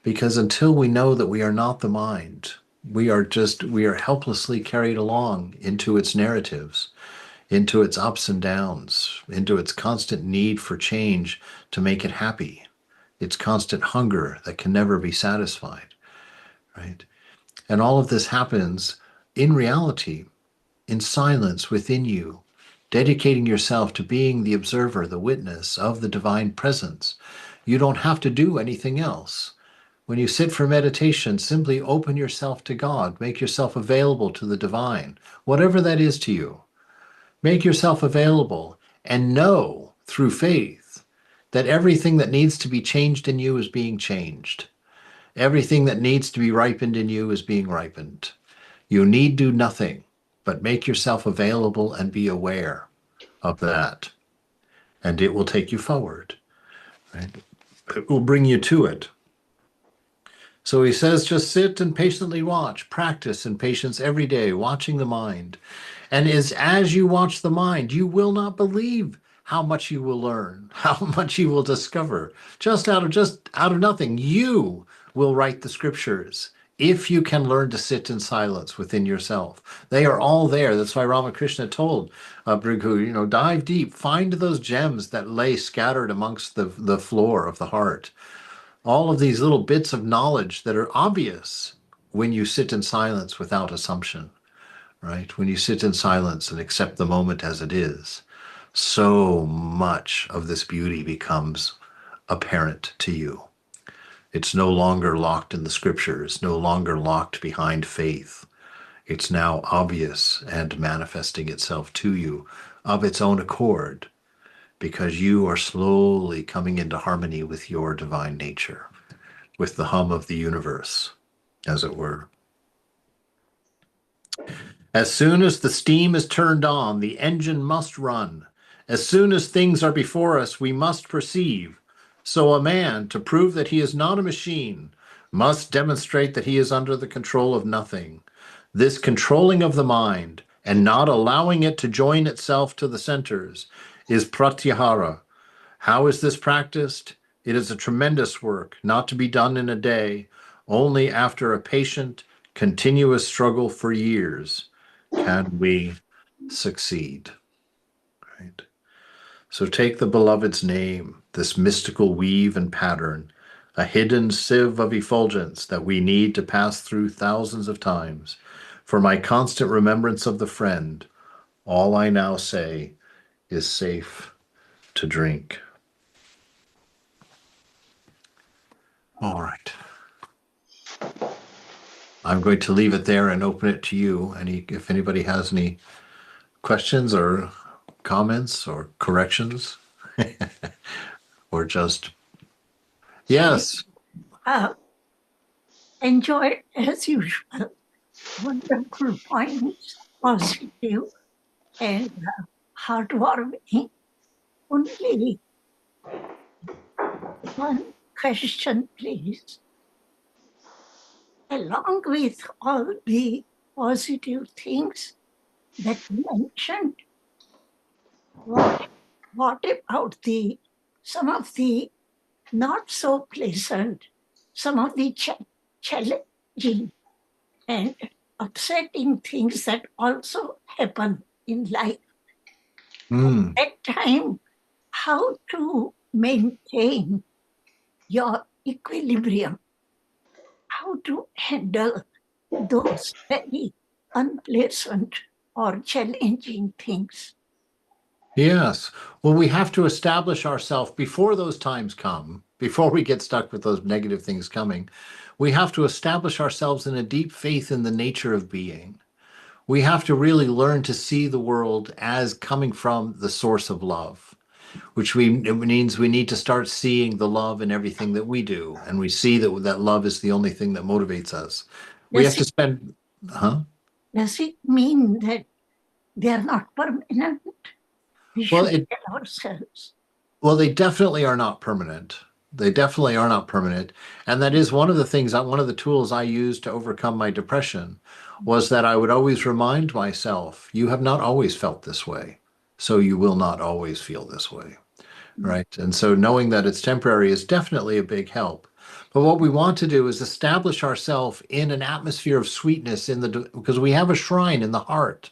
because until we know that we are not the mind, we are helplessly carried along into its narratives, into its ups and downs, into its constant need for change to make it happy, its constant hunger that can never be satisfied, right? And all of this happens in reality, in silence within you, dedicating yourself to being the observer, the witness of the divine presence. You don't have to do anything else. When you sit for meditation, simply open yourself to God, make yourself available to the divine, whatever that is to you. Make yourself available and know through faith that everything that needs to be changed in you is being changed. Everything that needs to be ripened in you is being ripened. You need do nothing but make yourself available and be aware of that. And it will take you forward, right? It will bring you to it. So he says, just sit and patiently watch, practice in patience every day, watching the mind. And as you watch the mind, you will not believe how much you will learn, how much you will discover. Just out of nothing, you will write the scriptures if you can learn to sit in silence within yourself. They are all there. That's why Ramakrishna told Brighu, dive deep, find those gems that lay scattered amongst the floor of the heart. All of these little bits of knowledge that are obvious when you sit in silence without assumption, right? When you sit in silence and accept the moment as it is, so much of this beauty becomes apparent to you. It's no longer locked in the scriptures, no longer locked behind faith. It's now obvious and manifesting itself to you of its own accord, because you are slowly coming into harmony with your divine nature, with the hum of the universe, as it were. As soon as the steam is turned on, the engine must run. As soon as things are before us, we must perceive. So a man, to prove that he is not a machine, must demonstrate that he is under the control of nothing. This controlling of the mind and not allowing it to join itself to the centers is pratyahara. How is this practiced? It is a tremendous work, not to be done in a day, only after a patient, continuous struggle for years can we succeed. Right? So take the beloved's name, this mystical weave and pattern, a hidden sieve of effulgence that we need to pass through thousands of times. For my constant remembrance of the friend, all I now say is safe to drink. All right. I'm going to leave it there and open it to you. If anybody has any questions or comments or corrections, or just yes. Enjoy as usual. Wonderful points, positive and heartwarming. Only one question, please. Along with all the positive things that you mentioned, what about some of the not so pleasant, some of the challenging and upsetting things that also happen in life? At that time, how to maintain your equilibrium, how to handle those very unpleasant or challenging things. Yes. Well, we have to establish ourselves before those times come, before we get stuck with those negative things coming. We have to establish ourselves in a deep faith in the nature of being. We have to really learn to see the world as coming from the source of love, it means we need to start seeing the love in everything that we do. And we see that love is the only thing that motivates us. We have to spend, Does it mean that they are not permanent? We should tell ourselves. Well, they definitely are not permanent. They definitely are not permanent. And that is one of the things, one of the tools I used to overcome my depression was that I would always remind myself, you have not always felt this way, so you will not always feel this way. Right. And so knowing that it's temporary is definitely a big help. But what we want to do is establish ourselves in an atmosphere of sweetness because we have a shrine in the heart.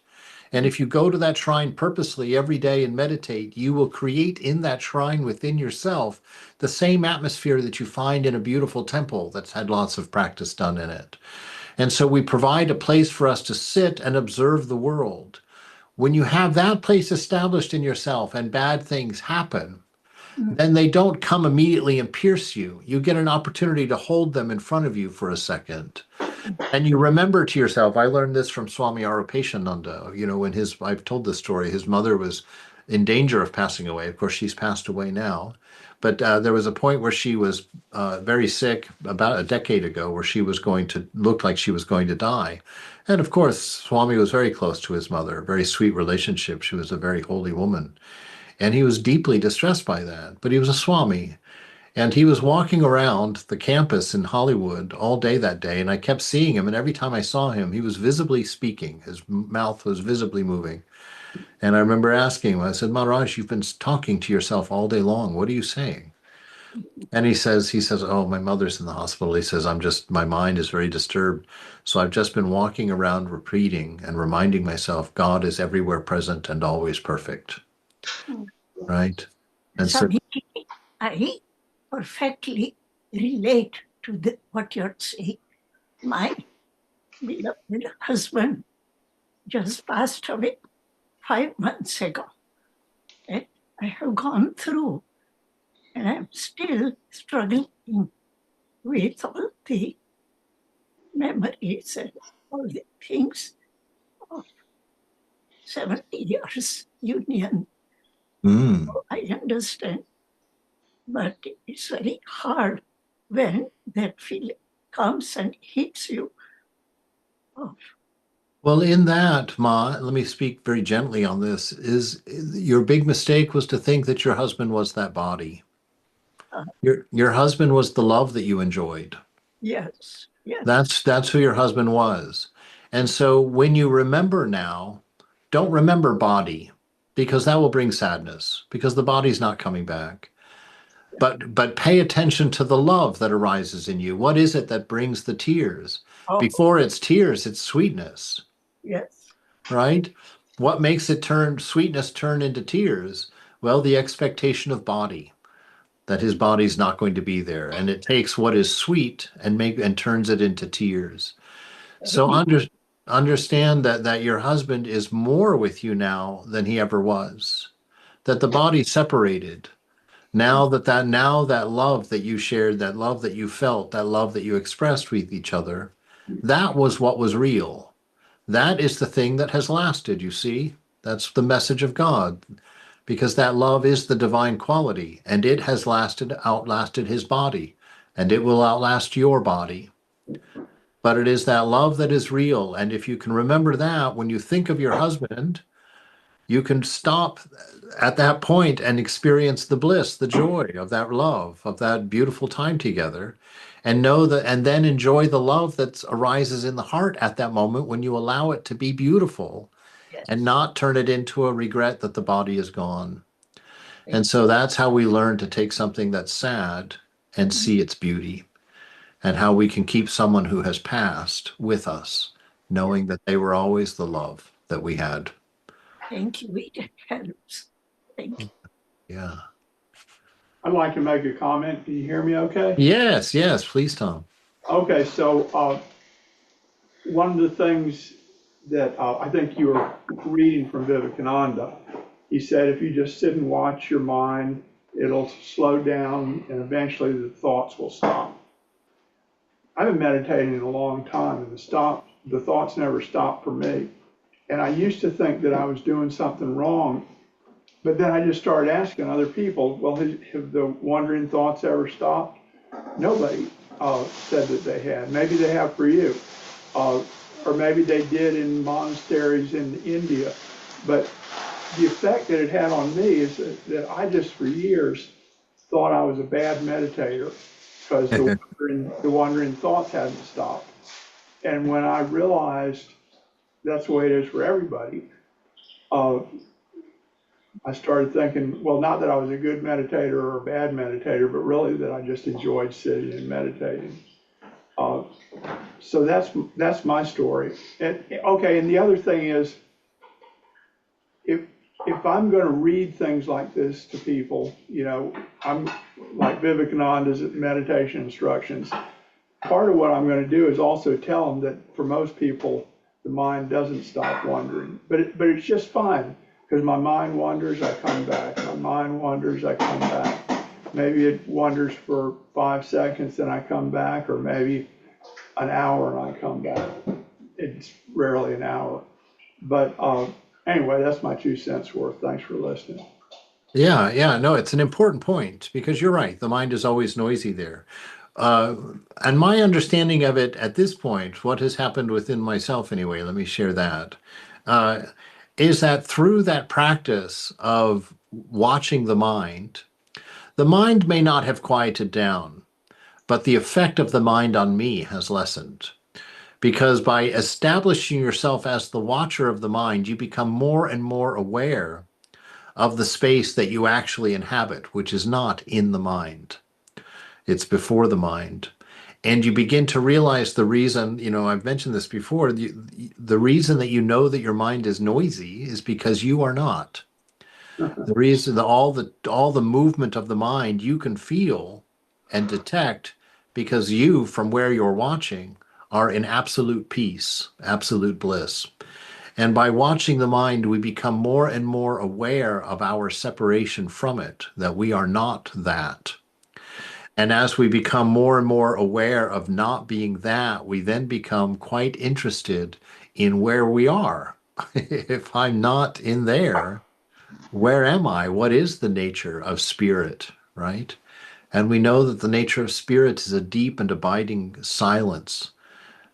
And if you go to that shrine purposely every day and meditate, you will create in that shrine within yourself the same atmosphere that you find in a beautiful temple that's had lots of practice done in it. And so we provide a place for us to sit and observe the world. When you have that place established in yourself and bad things happen, then they don't come immediately and pierce you. You get an opportunity to hold them in front of you for a second. And you remember to yourself, I learned this from Swami Arupaishananda, when I've told this story, his mother was in danger of passing away. Of course, she's passed away now. But there was a point where she was very sick about a decade ago where she was look like she was going to die. And of course, Swami was very close to his mother, a very sweet relationship. She was a very holy woman. And he was deeply distressed by that. But he was a Swami. And he was walking around the campus in Hollywood all day that day. And I kept seeing him. And every time I saw him, he was visibly speaking. His mouth was visibly moving. And I remember asking him, I said, Maharaj, you've been talking to yourself all day long. What are you saying? And he says, oh, my mother's in the hospital. He says, my mind is very disturbed. So I've just been walking around repeating and reminding myself, God is everywhere present and always perfect. Right? And so I perfectly relate to what you're saying. My beloved husband just passed away 5 months ago. And I have gone through, and I'm still struggling with all the memories and all the things of 70 years union. Mm. I understand, but it's very hard when that feeling comes and hits you. Oh, Well, in that, Ma, let me speak very gently on this, is your big mistake was to think that your husband was that body. uh, Your husband was the love that you enjoyed. yes, yes, That's who your husband was. And so when you remember now, don't remember body because that will bring sadness because the body's not coming back. But pay attention to the love that arises in you. What is it that brings the tears? oh, Before it's tears, it's sweetness, yes, right? What makes it turn sweetness turn into tears? Well, the expectation of body, that his body's not going to be there. And it takes what is sweet and turns it into tears. So understand that your husband is more with you now than he ever was. That the body's separated. Now that love that you shared, that love that you felt, that love that you expressed with each other, that was what was real. That is the thing that has lasted, you see. That's the message of God. Because that love is the divine quality, and it has outlasted his body, and it will outlast your body. But it is that love that is real. And if you can remember that when you think of your husband, you can stop at that point and experience the bliss, the joy of that love, of that beautiful time together, and know that, and then enjoy the love that arises in the heart at that moment when you allow it to be beautiful yes. and not turn it into a regret that the body is gone. And so that's how we learn to take something that's sad and see its beauty, and how we can keep someone who has passed with us, knowing that they were always the love that we had. Thank you. It helps. Thank you. Yeah. I'd like to make a comment. Can you hear me okay? Yes, please, Tom. Okay, so one of the things that I think you were reading from Vivekananda, he said if you just sit and watch your mind, it'll slow down and eventually the thoughts will stop. I've been meditating a long time and the thoughts never stop for me. And I used to think that I was doing something wrong, but then I just started asking other people, well, have the wandering thoughts ever stopped? Nobody said that they had. Maybe they have for you. Or maybe they did in monasteries in India. But the effect that it had on me is that I just for years thought I was a bad meditator because the wandering thoughts hadn't stopped. And when I realized that's the way it is for everybody, I started thinking, well, not that I was a good meditator or a bad meditator, but really that I just enjoyed sitting and meditating. So that's my story. And okay, and the other thing is, if I'm going to read things like this to people, I'm like Vivekananda's meditation instructions. Part of what I'm going to do is also tell them that for most people, the mind doesn't stop wandering, but it's just fine because my mind wanders, I come back. My mind wanders, I come back. Maybe it wanders for 5 seconds, and I come back, or maybe an hour and I come back. It's rarely an hour, but anyway, that's my 2 cents worth. Thanks for listening. Yeah, no, it's an important point because you're right. The mind is always noisy there. And my understanding of it at this point, what has happened within myself anyway, let me share that, is that through that practice of watching the mind may not have quieted down, but the effect of the mind on me has lessened. Because by establishing yourself as the watcher of the mind, you become more and more aware of the space that you actually inhabit, which is not in the mind. It's before the mind. And you begin to realize the reason, I've mentioned this before, the reason that you know that your mind is noisy is because you are not. The reason that all the movement of the mind you can feel and detect because you, from where you're watching, are in absolute peace, absolute bliss. And by watching the mind, we become more and more aware of our separation from it, that we are not that. And as we become more and more aware of not being that, we then become quite interested in where we are. If I'm not in there, where am I? What is the nature of spirit, right? And we know that the nature of spirit is a deep and abiding silence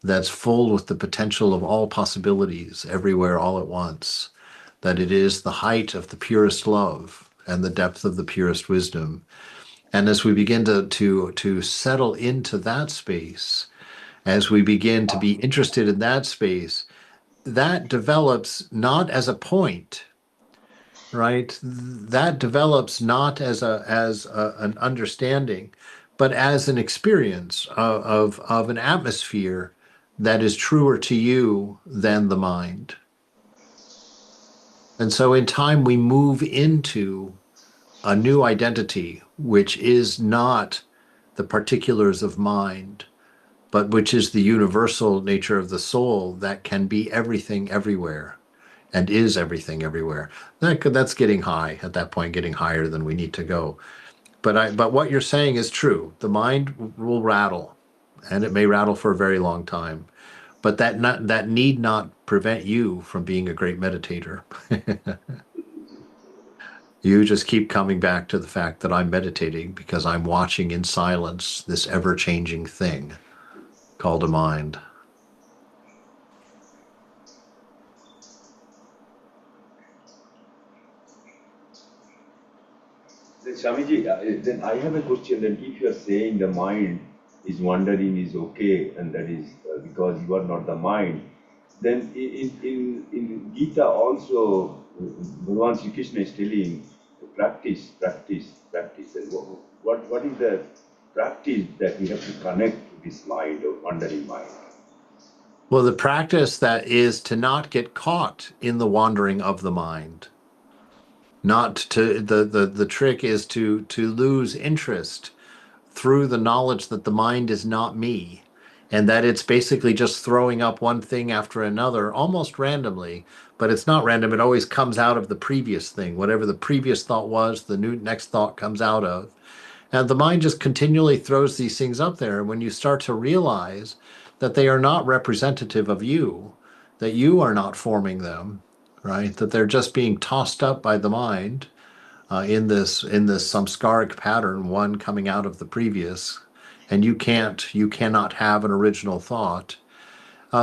that's full with the potential of all possibilities everywhere all at once, that it is the height of the purest love and the depth of the purest wisdom. And as we begin to settle into that space, as we begin to be interested in that space, that develops not as a point, right? That develops not as an understanding, but as an experience of an atmosphere that is truer to you than the mind. And so in time we move into a new identity, which is not the particulars of mind, but which is the universal nature of the soul that can be everything everywhere and is everything everywhere. That's getting high at that point, getting higher than we need to go. But what you're saying is true. The mind will rattle, and it may rattle for a very long time. But that need not prevent you from being a great meditator. You just keep coming back to the fact that I'm meditating because I'm watching in silence this ever-changing thing called a mind. Then Swamiji, then I have a question. Then if you are saying the mind is wandering is okay, and that is because you are not the mind, then in Gita also, Bhagavan Sri Krishna is telling practice, practice, practice. And what is the practice that we have to connect to this mind or wandering mind? Well, the practice that is to not get caught in the wandering of the mind. Not to the trick is to lose interest through the knowledge that the mind is not me, and that it's basically just throwing up one thing after another almost randomly. But it's not random, it always comes out of the previous thing. Whatever the previous thought was, the next thought comes out of. And the mind just continually throws these things up there. And when you start to realize that they are not representative of you, that you are not forming them, right? That they're just being tossed up by the mind in this samskaric pattern, one coming out of the previous, and you cannot have an original thought.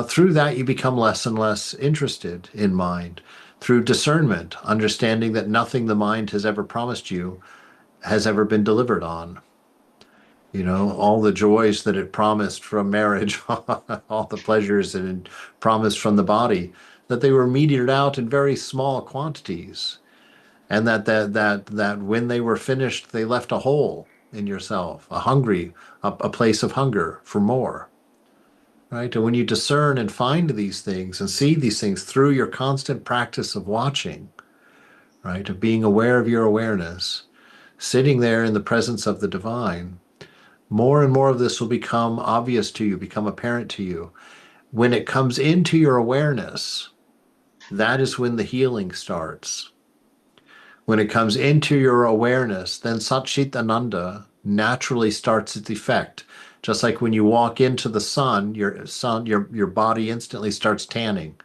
Through that, you become less and less interested in mind. Through discernment, understanding that nothing the mind has ever promised you has ever been delivered on. You know, all the joys that it promised from marriage, all the pleasures that it promised from the body, that they were meted out in very small quantities, and that when they were finished, they left a hole in yourself, a place of hunger for more. Right? And when you discern and find these things and see these things through your constant practice of watching, right, of being aware of your awareness, sitting there in the presence of the divine, more and more of this will become obvious to you, become apparent to you. When it comes into your awareness, that is when the healing starts. When it comes into your awareness, then Satchitananda naturally starts its effect. Just like when you walk into the sun, your body instantly starts tanning,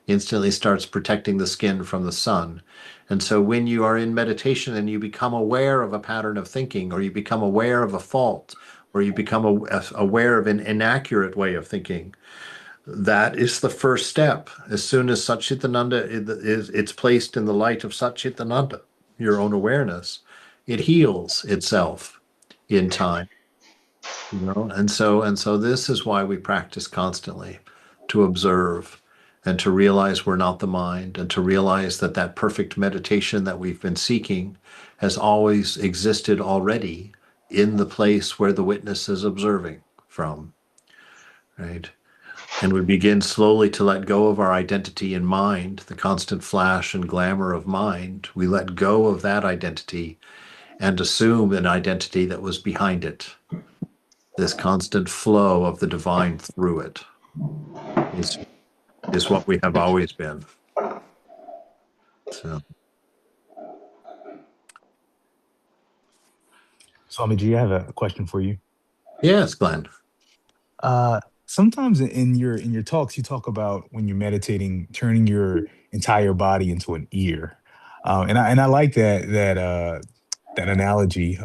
instantly starts protecting the skin from the sun. And so when you are in meditation and you become aware of a pattern of thinking, or you become aware of a fault, or you become aware of an inaccurate way of thinking, that is the first step. As soon as Satchitananda it's placed in the light of Satchitananda, your own awareness, it heals itself in time. You know, and so this is why we practice constantly, to observe and to realize we're not the mind, and to realize that that perfect meditation that we've been seeking has always existed already in the place where the witness is observing from, right? And we begin slowly to let go of our identity in mind, the constant flash and glamour of mind. We let go of that identity and assume an identity that was behind it. This constant flow of the divine through it is what we have always been. So, Swami G, I have a question for you. yes, Glenn. Sometimes in your talks, you talk about when you're meditating, turning your entire body into an ear, and I like that analogy.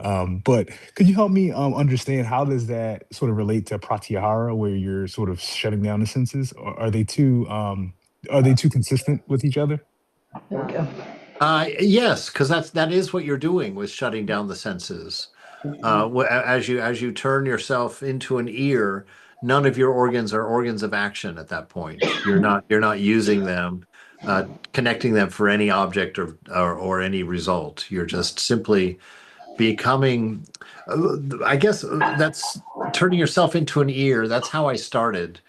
But could you help me understand how does that sort of relate to pratyahara, where you're sort of shutting down the senses? Or are they too consistent with each other? There we go. Yes, because that is what you're doing with shutting down the senses. As you turn yourself into an ear, none of your organs are organs of action at that point. You're not using them, connecting them for any object or any result. You're just simply becoming. I guess that's turning yourself into an ear. That's how I started.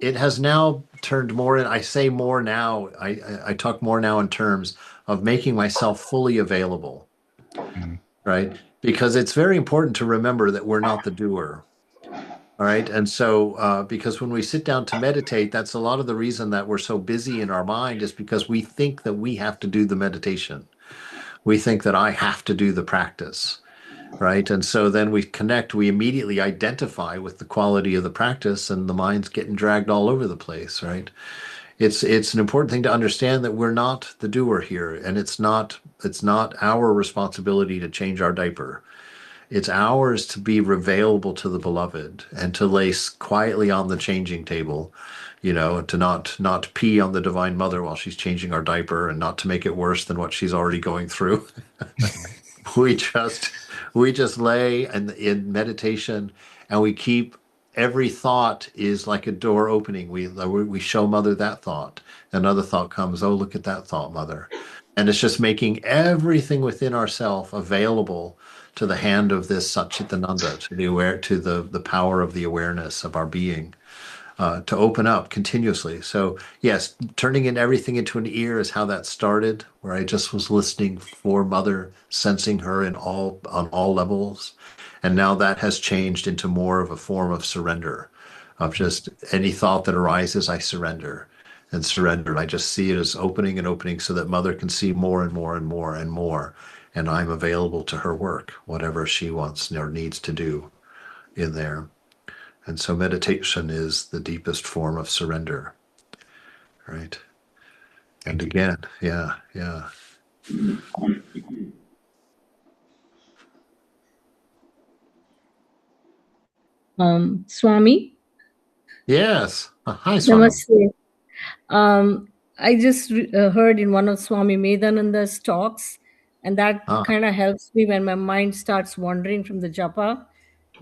It has now turned more, and I say more now. I talk more now in terms of making myself fully available, Mm, right? Because it's very important to remember that we're not the doer. All right. And so, because when we sit down to meditate, that's a lot of the reason that we're so busy in our mind is because we think that we have to do the meditation. We think that I have to do the practice, right? And so then we immediately identify with the quality of the practice, and the mind's getting dragged all over the place, right? It's an important thing to understand that we're not the doer here, and it's not our responsibility to change our diaper. It's ours to be available to the beloved and to lay quietly on the changing table, to not pee on the Divine Mother while she's changing our diaper, and not to make it worse than what she's already going through. we just we just lay in meditation, and we keep every thought is like a door opening. We show Mother that thought. Another thought comes, oh, look at that thought, Mother. And it's just making everything within ourself available to the hand of this Satchitananda, to the power of the awareness of our being, to open up continuously. So yes, turning in everything into an ear is how that started, where I just was listening for Mother, sensing her on all levels. And now that has changed into more of a form of surrender, of just any thought that arises, I surrender and surrender. I just see it as opening and opening so that Mother can see more and more and more and more. And I'm available to her work, whatever she wants or needs to do in there. And so meditation is the deepest form of surrender, right? And thank you. again, yeah, yeah. Swami, Yes. Hi, Swami. namaste. I just heard in one of Swami Medananda's talks, and that Ah, kind of helps me when my mind starts wandering from the japa.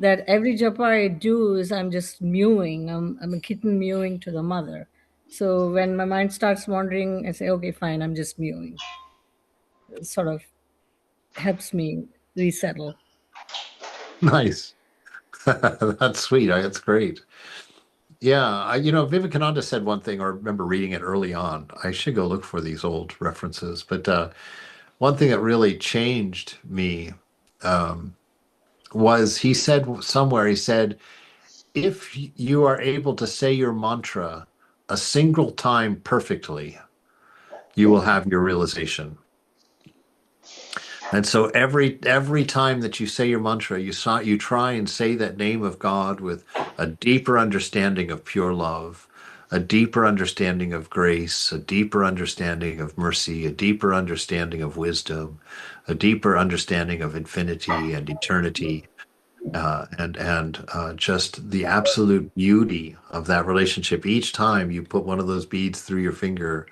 That every japa I do is I'm just mewing. I'm a kitten mewing to the mother. So when my mind starts wandering, I say, okay, fine, I'm just mewing. It sort of helps me resettle. nice. That's sweet. That's great. Yeah, Vivekananda said one thing, or I remember reading it early on. I should go look for these old references. But one thing that really changed me um, was he said somewhere, he said, if you are able to say your mantra a single time perfectly, you will have your realization. And so every time that you say your mantra, you try and say that name of God with a deeper understanding of pure love, a deeper understanding of grace, a deeper understanding of mercy, a deeper understanding of wisdom, a deeper understanding of infinity and eternity, and just the absolute beauty of that relationship. Each time you put one of those beads through your finger,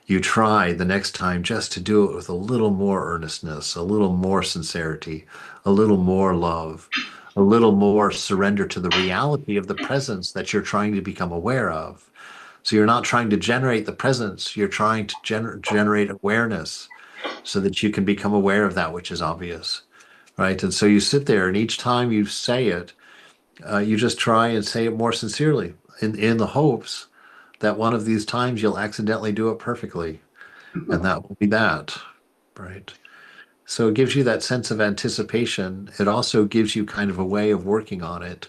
you try the next time just to do it with a little more earnestness, a little more sincerity, a little more love, a little more surrender to the reality of the presence that you're trying to become aware of. So you're not trying to generate the presence, you're trying to generate awareness so that you can become aware of that which is obvious, right? And so you sit there, and each time you say it, you just try and say it more sincerely in the hopes that one of these times you'll accidentally do it perfectly, and that will be that, right? So it gives you that sense of anticipation. It also gives you kind of a way of working on it.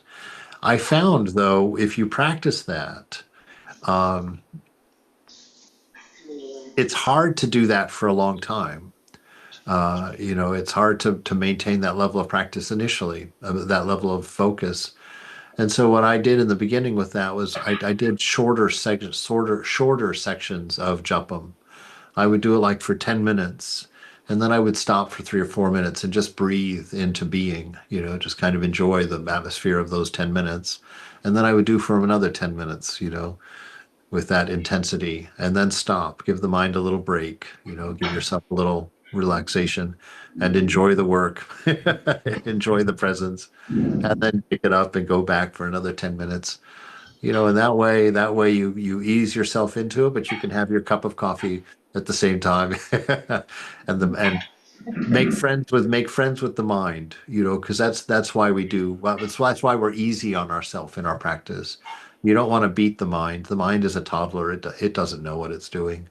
I found, though, if you practice that, um, it's hard to do that for a long time. It's hard to maintain that level of practice initially, that level of focus. And so what I did in the beginning with that was I did shorter sections of japam. I would do it like for 10 minutes, and then I would stop for 3 or 4 minutes and just breathe into being, just kind of enjoy the atmosphere of those 10 minutes. And then I would do for another 10 minutes, with that intensity, and then stop, give the mind a little break, give yourself a little relaxation and enjoy the work, enjoy the presence, and then pick it up and go back for another 10 minutes. And that way you ease yourself into it, but you can have your cup of coffee at the same time and make friends with the mind, because that's why we do well, that's why we're easy on ourselves in our practice. You don't want to beat the mind. The mind is a toddler. It doesn't know what it's doing,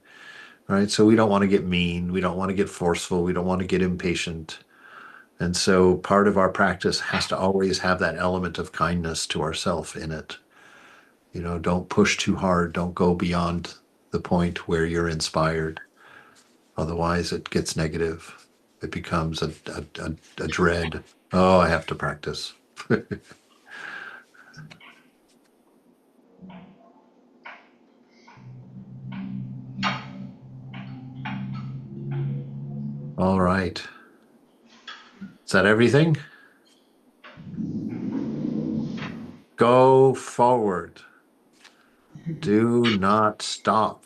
right? So we don't want to get mean, we don't want to get forceful, we don't want to get impatient. And so part of our practice has to always have that element of kindness to ourself in it. Don't push too hard. Don't go beyond the point where you're inspired. Otherwise, it gets negative. It becomes a dread. Oh, I have to practice. All right. Is that everything? Go forward. Do not stop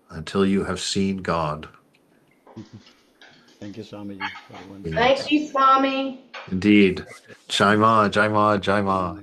until you have seen God. Thank you, Swamiji, for the wonderful Yes. Thank you, Swami. Indeed. Jai Ma, Jai Ma, Jai Ma.